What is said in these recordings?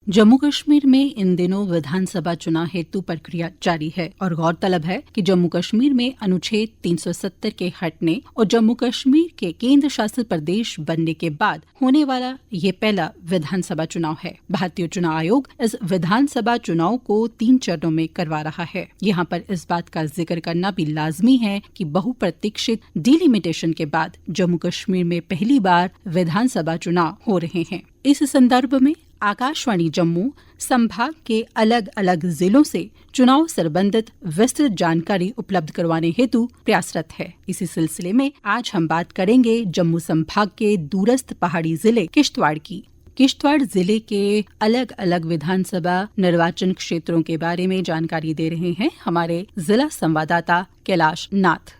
जम्मू कश्मीर में इन दिनों विधानसभा चुनाव हेतु प्रक्रिया जारी है और गौरतलब है कि जम्मू कश्मीर में अनुच्छेद 370 के हटने और जम्मू कश्मीर के केंद्र शासित प्रदेश बनने के बाद होने वाला ये पहला विधानसभा चुनाव है। भारतीय चुनाव आयोग इस विधानसभा चुनाव को 3 चरणों में करवा रहा है। यहाँ पर इस बात का जिक्र करना भी लाजमी है कि बहुप्रतीक्षित डिलिमिटेशन के बाद जम्मू कश्मीर में पहली बार विधानसभा चुनाव हो रहे हैं। इस संदर्भ में आकाशवाणी जम्मू संभाग के अलग अलग जिलों से चुनाव संबंधित विस्तृत जानकारी उपलब्ध करवाने हेतु प्रयासरत है। इसी सिलसिले में आज हम बात करेंगे जम्मू संभाग के दूरस्थ पहाड़ी जिले किश्तवाड़ की। किश्तवाड़ जिले के अलग अलग विधानसभा निर्वाचन क्षेत्रों के बारे में जानकारी दे रहे हैं हमारे जिला संवाददाता कैलाश नाथ।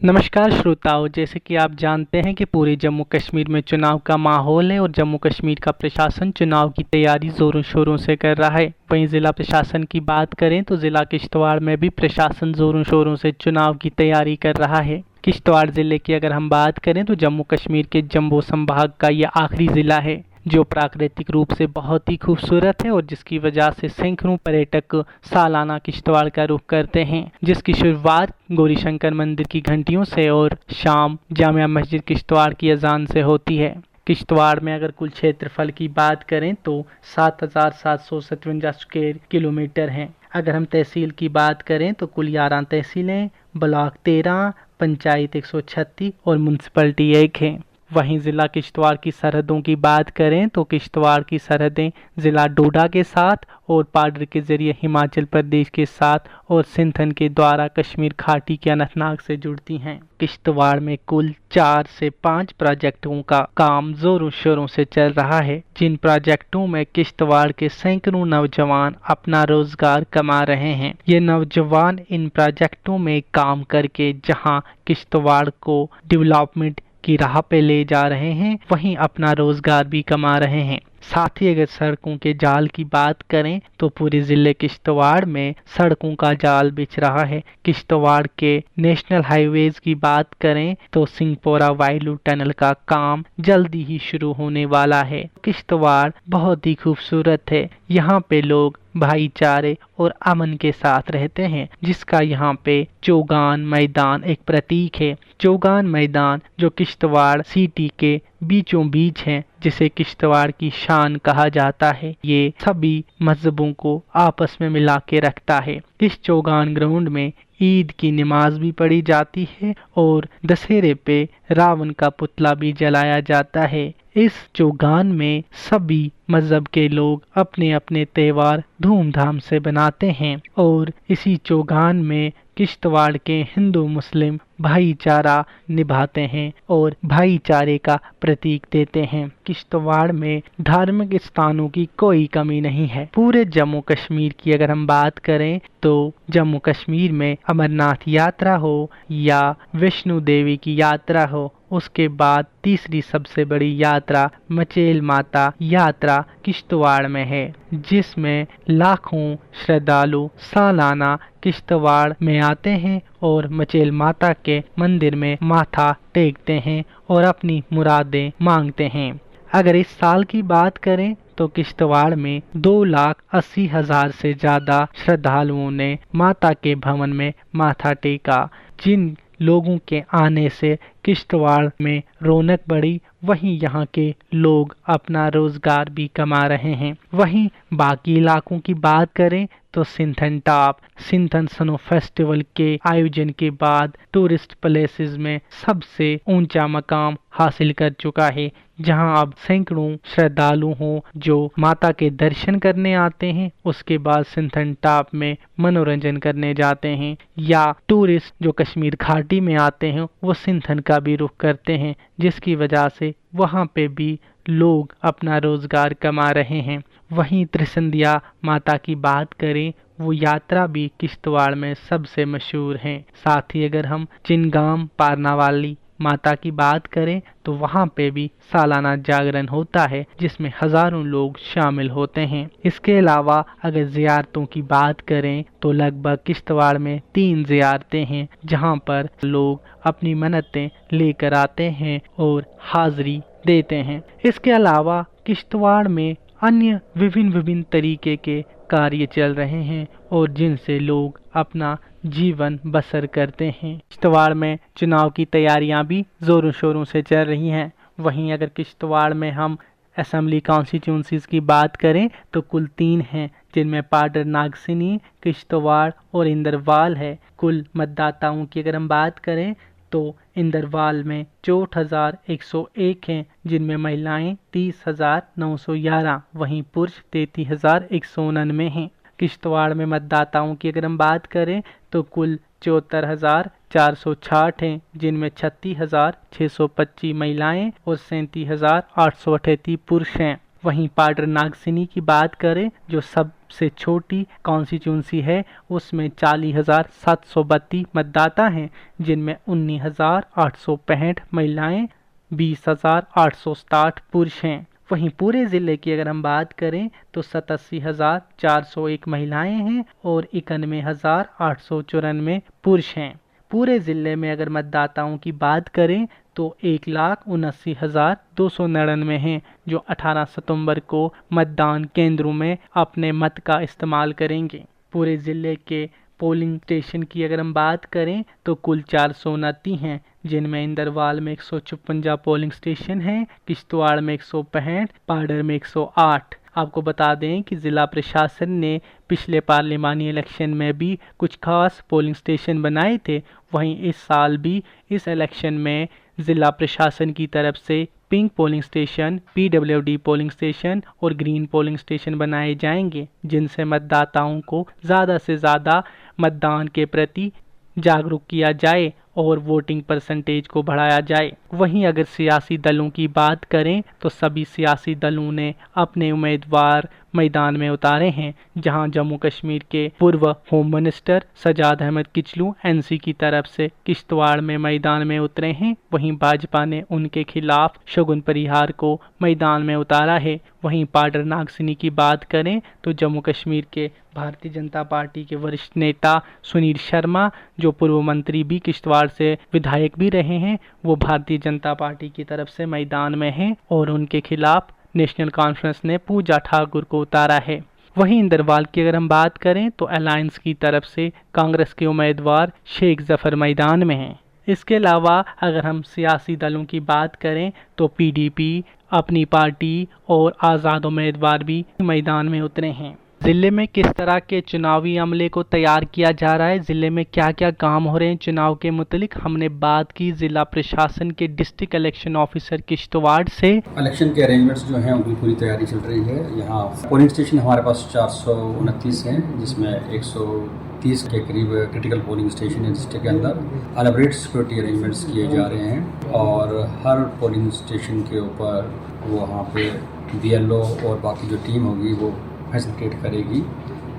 नमस्कार श्रोताओं, जैसे कि आप जानते हैं कि पूरे जम्मू कश्मीर में चुनाव का माहौल है और जम्मू कश्मीर का प्रशासन चुनाव की तैयारी जोरों शोरों से कर रहा है। वहीं जिला प्रशासन की बात करें तो जिला किश्तवाड़ में भी प्रशासन जोरों शोरों से चुनाव की तैयारी कर रहा है। किश्तवाड़ जिले की अगर हम बात करें तो जम्मू कश्मीर के जम्मू संभाग का यह आखिरी जिला है जो प्राकृतिक रूप से बहुत ही खूबसूरत है और जिसकी वजह से सैकड़ों पर्यटक सालाना किश्तवाड़ का रुख करते हैं, जिसकी शुरुआत गौरी शंकर मंदिर की घंटियों से और शाम जामिया मस्जिद किश्तवाड़ की अजान से होती है। किश्तवाड़ में अगर कुल क्षेत्रफल की बात करें तो 7,757 स्क्वायर किलोमीटर हैं। अगर हम तहसील की बात करें तो कुल 11 तहसीलें, ब्लॉक 13, पंचायत 136 और म्यूनसिपलिटी 1 है। वहीं ज़िला किश्तवाड़ की सरहदों की बात करें तो किश्तवाड़ की सरहदें ज़िला डोडा के साथ और पाडर के जरिए हिमाचल प्रदेश के साथ और सिंथन के द्वारा कश्मीर घाटी के अनंतनाग से जुड़ती हैं। किश्तवाड़ में कुल 4 से 5 प्रोजेक्टों का काम जोरों शोरों से चल रहा है, जिन प्रोजेक्टों में किश्तवाड़ के सैकड़ों नौजवान अपना रोजगार कमा रहे हैं। ये नौजवान इन प्रोजेक्टों में काम करके जहां किश्तवाड़ को डेवलपमेंट की राह पे ले जा रहे हैं, वहीं अपना रोजगार भी कमा रहे हैं। साथ ही अगर सड़कों के जाल की बात करें तो पूरे जिले किश्तवाड़ में सड़कों का जाल बिछ रहा है। किश्तवाड़ के नेशनल हाईवेज की बात करें तो सिंहपोरा वाइलू टनल का काम जल्दी ही शुरू होने वाला है। किश्तवाड़ बहुत ही खूबसूरत है। यहाँ पे लोग भाईचारे और अमन के साथ रहते हैं, जिसका यहाँ पे चौगान मैदान एक प्रतीक है। चौगान मैदान जो किश्तवाड़ सिटी के बीचों बीच है, जिसे किश्तवाड़ की शान कहा जाता है, ये सभी मजहबों को आपस में मिला के रखता है। इस चौगान ग्राउंड में ईद की नमाज भी पढ़ी जाती है और दशहरे पे रावण का पुतला भी जलाया जाता है। इस चौगान में सभी मजहब के लोग अपने अपने त्यौहार धूमधाम से बनाते हैं और इसी चौगान में किश्तवाड़ के हिंदू मुस्लिम भाईचारा निभाते हैं और भाईचारे का प्रतीक देते हैं। किश्तवाड़ में धार्मिक स्थानों की कोई कमी नहीं है। पूरे जम्मू कश्मीर की अगर हम बात करें तो जम्मू कश्मीर में अमरनाथ यात्रा हो या वैष्णो देवी की यात्रा हो, उसके बाद तीसरी सबसे बड़ी यात्रा मचेल माता यात्रा किश्तवाड़ में है, जिसमें लाखों श्रद्धालु सालाना किश्तवाड़ में आते हैं और मचेल माता के मंदिर में माथा टेकते हैं और अपनी मुरादें मांगते हैं। अगर इस साल की बात करें तो किश्तवाड़ में 2,80,000 से ज़्यादा श्रद्धालुओं ने माता के भवन में माथा टेका। जिन लोगों के आने से किश्तवाड़ में रौनक बढ़ी, वहीं यहाँ के लोग अपना रोजगार भी कमा रहे हैं। वहीं बाकी इलाकों की बात करें तो Sinthan top Sinthan snow festival के आयोजन के बाद टूरिस्ट प्लेसेस में सबसे ऊंचा मकाम हासिल कर चुका है, जहां अब सैकड़ों श्रद्धालु हों जो माता के दर्शन करने आते हैं, उसके बाद सिंथन टॉप में मनोरंजन करने जाते हैं, या टूरिस्ट जो कश्मीर घाटी में आते हैं वो सिंथन का भी रुख करते हैं, जिसकी वजह से वहां पे भी लोग अपना रोजगार कमा रहे हैं। वहीं त्रिसंध्या माता की बात करें, वो यात्रा भी किश्तवाड़ में सबसे मशहूर है। साथ ही अगर हम चिनगाम पारनावाली माता की बात करें तो वहाँ पे भी सालाना जागरण होता है, जिसमें हजारों लोग शामिल होते हैं। इसके अलावा अगर ज़ियारतों की बात करें तो लगभग किश्तवाड़ में 3 ज़ियारतें हैं, जहाँ पर लोग अपनी मन्नतें लेकर आते हैं और हाजिरी देते हैं। इसके अलावा किश्तवाड़ में अन्य विभिन्न तरीके के कार्य चल रहे हैं और जिनसे लोग अपना जीवन बसर करते हैं। किश्तवाड़ में चुनाव की तैयारियां भी जोरों शोरों से चल रही हैं। वहीं अगर किश्तवाड़ में हम असेंबली कॉन्स्टिट्यूंसीज की बात करें तो कुल 3 हैं, जिनमें पाडर नागसिनी, किश्तवाड़ और इंदरवाल है। कुल मतदाताओं की अगर हम बात करें तो इंदरवाल में 64,101 हैं, जिनमें महिलाएं 30,911, वहीं पुरुष 33,199 हैं। किश्तवाड़ में मतदाताओं की अगर हम बात करें तो कुल 74,466 हैं, जिनमें 36,625 महिलाएं और 37,838 पुरुष हैं। वहीं पाडर नागसिनी की बात करें जो सबसे छोटी कॉन्स्टिट्यूंसी है, उसमें 40,732 मतदाता हैं, जिनमें 19,865 महिलाएं, 20,867 पुरुष हैं। वहीं पूरे ज़िले की अगर हम बात करें तो 87,401 महिलाएं हैं और 91,894 पुरुष हैं। पूरे ज़िले में अगर मतदाताओं की बात करें तो 1,79,299 हैं, जो 18 सितंबर को मतदान केंद्रों में अपने मत का इस्तेमाल करेंगे। पूरे ज़िले के पोलिंग स्टेशन की अगर हम बात करें तो कुल 429 हैं, जिनमें इंदरवाल में 156 पोलिंग स्टेशन हैं, किश्तवाड़ में 165, पाडर में 108। आपको बता दें कि ज़िला प्रशासन ने पिछले पार्लिमानी इलेक्शन में भी कुछ खास पोलिंग स्टेशन बनाए थे। वहीं इस साल भी इस इलेक्शन में ज़िला प्रशासन की तरफ से pink polling station, PWD polling station और ग्रीन पोलिंग स्टेशन बनाए जाएंगे, जिनसे मतदाताओं को ज़्यादा से ज़्यादा मतदान के प्रति जागरूक किया जाए और वोटिंग परसेंटेज को बढ़ाया जाए। वहीं अगर सियासी दलों की बात करें तो सभी सियासी दलों ने अपने उम्मीदवार मैदान में उतारे हैं, जहां जम्मू कश्मीर के पूर्व home minister Sajad Ahmad Kitchlu NC की तरफ से किश्तवाड़ में मैदान में उतरे हैं। वहीं भाजपा ने उनके खिलाफ शगुन परिहार को मैदान में उतारा है। वहीं पाडर नागसिनी की बात करें तो जम्मू कश्मीर के भारतीय जनता पार्टी के वरिष्ठ नेता सुनील शर्मा, जो पूर्व मंत्री भी किश्तवाड़ से विधायक भी रहे हैं, वो भारतीय जनता पार्टी की तरफ से मैदान में हैं और उनके खिलाफ नेशनल कॉन्फ्रेंस ने पूजा ठाकुर को उतारा है। वहीं इंदरवाल की अगर हम बात करें तो अलायंस की तरफ से कांग्रेस के उम्मीदवार शेख जफर मैदान में हैं। इसके अलावा अगर हम सियासी दलों की बात करें तो PDP, अपनी पार्टी और आज़ाद उम्मीदवार भी मैदान में उतरे हैं। ज़िले में किस तरह के चुनावी अमले को तैयार किया जा रहा है, ज़िले में क्या क्या काम हो रहे हैं चुनाव के मुतालिक, हमने बात की ज़िला प्रशासन के डिस्ट्रिक्ट इलेक्शन ऑफिसर किश्तवाड़ से। इलेक्शन के अरेंजमेंट्स जो हैं उनकी पूरी तैयारी चल रही है। यहाँ पोलिंग स्टेशन हमारे पास 429 हैं, जिसमें 130 के करीब क्रिटिकल पोलिंग स्टेशन है डिस्ट्रिक्ट के अंदर। एलाबरेट सिक्योरिटी अरेंजमेंट्स किए जा रहे हैं और हर पोलिंग स्टेशन के ऊपर वहाँ पे BLO और बाकी जो टीम होगी वो फैसिलिटेट करेगी।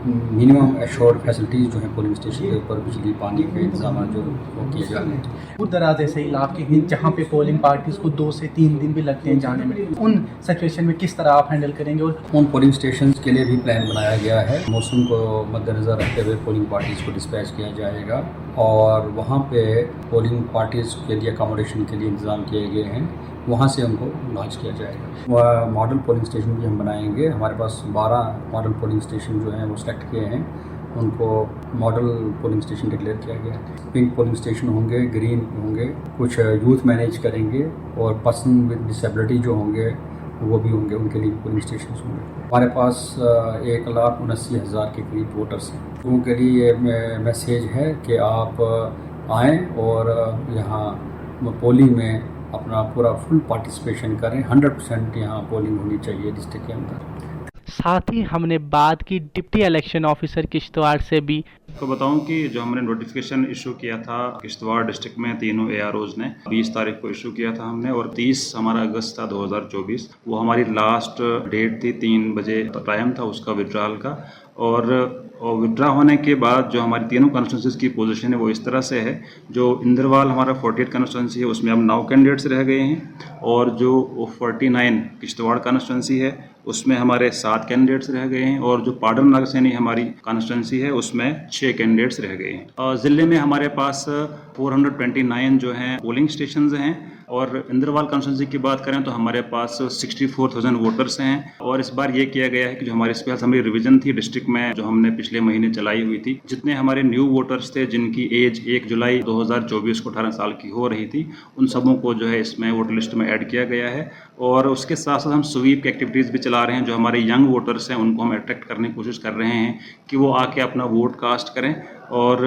मिनिमम एश्योर्ड फैसिलिटीज़ जो हैं पोलिंग स्टेशन के ऊपर, बिजली पानी के इंतजाम जो वो किए जा रहे हैं। दूर दराज ऐसे इलाके हैं जहाँ पे पोलिंग पार्टीज को 2 से 3 दिन भी लगते हैं जाने में, उन सिचुएशन में किस तरह आप हैंडल करेंगे? और उन पोलिंग स्टेशन के लिए भी प्लान बनाया गया है। मौसम को मद्देनज़र रखते हुए पोलिंग पार्टीज़ को डिस्पैच किया जाएगा और वहाँ पे पोलिंग पार्टीज़ के लिए अकोमोडेशन के लिए इंतज़ाम किए गए हैं, वहाँ से उनको लॉन्च किया जाएगा। मॉडल पोलिंग स्टेशन भी हम बनाएंगे। हमारे पास 12 मॉडल पोलिंग स्टेशन जो हैं वो सेलेक्ट किए हैं, उनको मॉडल पोलिंग स्टेशन डिक्लेयर किया गया है। पिंक पोलिंग स्टेशन होंगे, ग्रीन होंगे, कुछ यूथ मैनेज करेंगे और पर्सन विद डिसेबिलिटी जो होंगे वो भी होंगे, उनके लिए पोलिंग स्टेशन होंगे। हमारे पास 1,79,000 के करीब वोटर्स हैं। लोगों के लिए ये मैसेज है कि आप आएँ और यहाँ पोलिंग में अपना पूरा फुल पार्टिसिपेशन करें। 100% यहाँ पोलिंग होनी चाहिए डिस्ट्रिक्ट के अंदर। साथ ही हमने बात की डिप्टी इलेक्शन ऑफिसर किश्तवाड़ से भी। तो बताऊं कि जो हमने नोटिफिकेशन इशू किया था किश्तवाड़ डिस्ट्रिक्ट में तीनों AROs ने 20 तारीख को इशू किया था हमने, और 30 हमारा अगस्त था 2024, वो हमारी लास्ट डेट थी। 3 बजे टाइम था उसका विड्रॉल का। और विड्रा होने के बाद जो हमारी तीनों कॉन्स्टिट्यूंसीज की पोजीशन है वो इस तरह से है। जो इंदरवाल हमारा 48 कॉन्स्टिट्यूंसी है उसमें अब 9 कैंडिडेट्स रह गए हैं, और जो 49 किश्तवाड़ कॉन्स्टिट्यूंसी है उसमें हमारे 7 कैंडिडेट्स रह गए हैं, और जो पाडर नागसिनी हमारी कॉन्स्टिट्यूंसी है उसमें 6 कैंडिडेट्स रह गए हैं। ज़िले में हमारे पास 429 जो हैं पोलिंग स्टेशंस हैं, और इंद्रवाल कॉन्स्टिट्यूंसी की बात करें तो हमारे पास 64,000 वोटर्स हैं और इस बार ये किया गया है कि जो हमारी असेंबली रिवीजन थी डिस्ट्रिक्ट में जो हमने पिछले महीने चलाई हुई थी, जितने हमारे न्यू वोटर्स थे जिनकी एज 1 जुलाई 2024 को 18 साल की हो रही थी, उन सबों को जो है इसमें वोटर लिस्ट में ऐड किया गया है। और उसके साथ साथ हम स्वीप की एक्टिविटीज़ भी चला रहे हैं। जो हमारे यंग वोटर्स हैं उनको हम अट्रैक्ट करने की कोशिश कर रहे हैं कि वो आके अपना वोट कास्ट करें और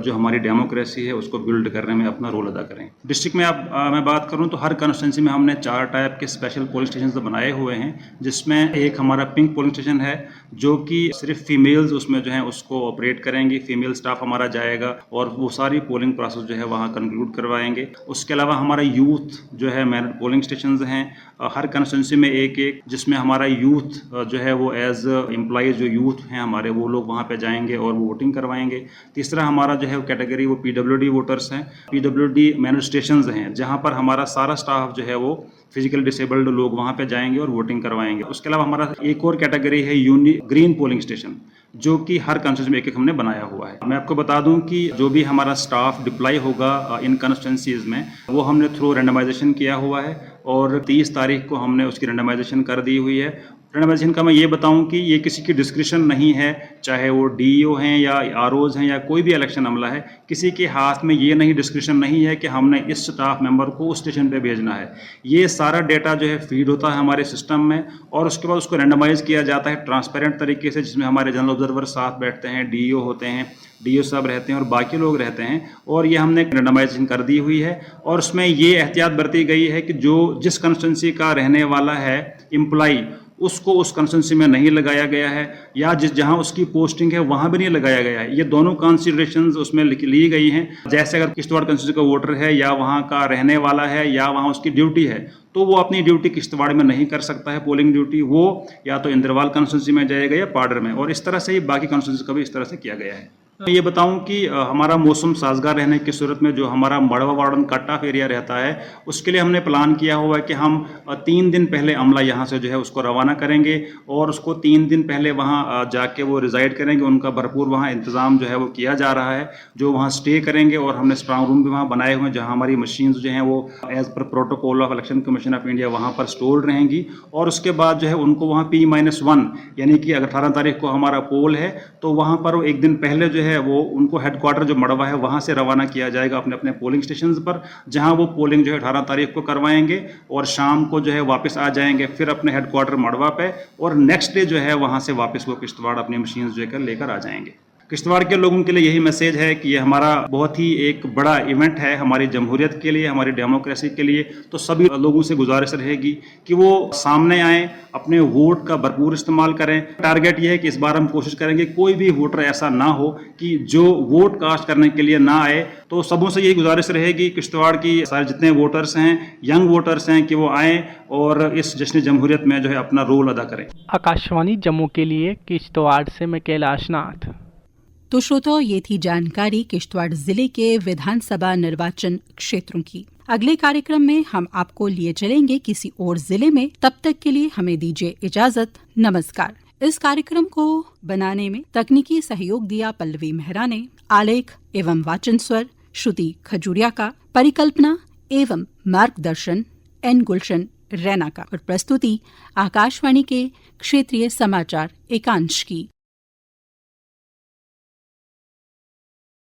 जो हमारी डेमोक्रेसी है उसको बिल्ड करने में अपना रोल अदा करें। डिस्ट्रिक्ट में मैं बात करूं तो हर कॉन्स्टिट्यूंसी में हमने 4 टाइप के स्पेशल पोलिंग स्टेशन बनाए हुए हैं, जिसमें एक हमारा पिंक पोलिंग स्टेशन है जो कि सिर्फ फीमेल्स उसमें जो है उसको ऑपरेट करेंगी, फीमेल स्टाफ हमारा जाएगा और वो सारी पोलिंग प्रोसेस जो है वहाँ कंक्लूड करवाएंगे। उसके अलावा हमारा यूथ जो है मैरिड पोलिंग स्टेशन हैं हर कंस्टिट्यूंसी में एक जिसमें हमारा यूथ जो है वो एज एम्प्लॉइज जो यूथ हैं हमारे वो लोग वहाँ पे जाएंगे और वो वोटिंग करवाएंगे। तीसरा हमारा जो है वो कैटेगरी वो PWD वोटर्स हैं। PWD मैरिड स्टेशन हैं जहाँ पर हमारा सारा स्टाफ जो है वो फिजिकल डिसेबल्ड लोग वहाँ पे जाएंगे और वोटिंग करवाएंगे। उसके अलावा हमारा एक और कैटेगरी है ग्रीन पोलिंग स्टेशन जो कि हर कंस्टिट्यूंसी में एक हमने बनाया हुआ है। मैं आपको बता दूं कि जो भी हमारा स्टाफ डिप्लॉय होगा इन कंस्टिट्यूंसीज में वो हमने थ्रू रैंडमाइजेशन किया हुआ है और 30 तारीख को हमने उसकी रैंडमाइजेशन कर दी हुई है। रैंडमाइजेशन का मैं ये बताऊं कि ये किसी की डिस्क्रिप्शन नहीं है, चाहे वो DEO हैं या ROs हैं या कोई भी इलेक्शन अमला है, किसी के हाथ में ये नहीं डिस्क्रिप्शन नहीं है कि हमने इस स्टाफ मेंबर को उस स्टेशन पे भेजना है। ये सारा डेटा जो है फीड होता है हमारे सिस्टम में और उसके बाद उसको रैंडमाइज किया जाता है ट्रांसपेरेंट तरीके से, जिसमें हमारे जनरल ऑब्जर्वर साथ बैठते हैं, DEO होते हैं, DO साहब रहते हैं और बाकी लोग रहते हैं और ये हमने रैंडमाइजेशन कर दी हुई है। और उसमें ये एहतियात बरती गई है कि जो जिस कंस्टिट्यूंसी का रहने वाला है एम्प्लॉई उसको उस कंस्टिट्यूंसी में नहीं लगाया गया है या जहां उसकी पोस्टिंग है वहां भी नहीं लगाया गया है। ये दोनों कंसीडरेशंस उसमें ली गई हैं। जैसे अगर किश्तवाड़ कंस्टिट्यूंसी का वोटर है या वहां का रहने वाला है या वहां उसकी ड्यूटी है तो वो अपनी ड्यूटी किश्तवाड़ में नहीं कर सकता है पोलिंग ड्यूटी, वो या तो इंद्रवाल कंस्टिट्यूंसी में जाएगा या पाडर में। और इस तरह से ही बाकी कंस्टिट्यूंसी का भी इस तरह से किया गया है। मैं ये बताऊं कि हमारा मौसम साजगार रहने की सूरत में जो हमारा मड़वा वार्डन कट ऑफ एरिया रहता है उसके लिए हमने प्लान किया हुआ है कि हम 3 दिन पहले अमला यहाँ से जो है उसको रवाना करेंगे और उसको 3 दिन पहले वहाँ जाके वो रिजाइड करेंगे। उनका भरपूर वहाँ इंतज़ाम जो है वो किया जा रहा है, जो वहाँ स्टे करेंगे और हमने स्ट्रांग रूम भी वहाँ बनाए हुए हैं जहाँ हमारी मशीन्स जो हैं वो as per protocol of election commission of India वहाँ पर स्टोर्ड रहेंगी। और उसके बाद जो है उनको वहाँ P-1 यानी कि अगर 18 तारीख को हमारा पोल है तो वहाँ पर एक दिन पहले जो है वो उनको हेडक्वार्टर जो मड़वा है वहां से रवाना किया जाएगा अपने अपने पोलिंग स्टेशंस पर, जहां वो पोलिंग जो है 18 तारीख को करवाएंगे और शाम को जो है वापस आ जाएंगे फिर अपने हेडक्वार्टर मड़वा पे और नेक्स्ट डे जो है वहां से वापस वो किश्तवाड़ अपनी मशीन जो है लेकर आ जाएंगे। किश्तवाड़ के लोगों के लिए यही मैसेज है कि ये हमारा बहुत ही एक बड़ा इवेंट है हमारी जमहूरियत के लिए, हमारी डेमोक्रेसी के लिए। तो सभी लोगों से गुजारिश रहेगी कि वो सामने आएँ, अपने वोट का भरपूर इस्तेमाल करें। टारगेट ये है कि इस बार हम कोशिश करेंगे कोई भी वोटर ऐसा ना हो कि जो वोट कास्ट करने के लिए ना आए। तो सबों से यही गुजारिश रहेगी किश्तवाड़ की सारे जितने वोटर्स हैं, यंग वोटर्स हैं, कि वो आएँ और इस जश्न जमहूरियत में जो है अपना रोल अदा करें। आकाशवाणी जम्मू के लिए किश्तवाड़ से मैं कैलाश नाथ। तो श्रोताओं, ये थी जानकारी किश्तवाड़ जिले के विधानसभा निर्वाचन क्षेत्रों की। अगले कार्यक्रम में हम आपको लिए चलेंगे किसी और जिले में। तब तक के लिए हमें दीजिए इजाजत। नमस्कार। इस कार्यक्रम को बनाने में तकनीकी सहयोग दिया पल्लवी मेहरा ने। आलेख एवं वाचन स्वर श्रुति खजूरिया का। परिकल्पना एवं मार्गदर्शन N गुलशन रैना का। और प्रस्तुति आकाशवाणी के क्षेत्रीय समाचार एकांश की।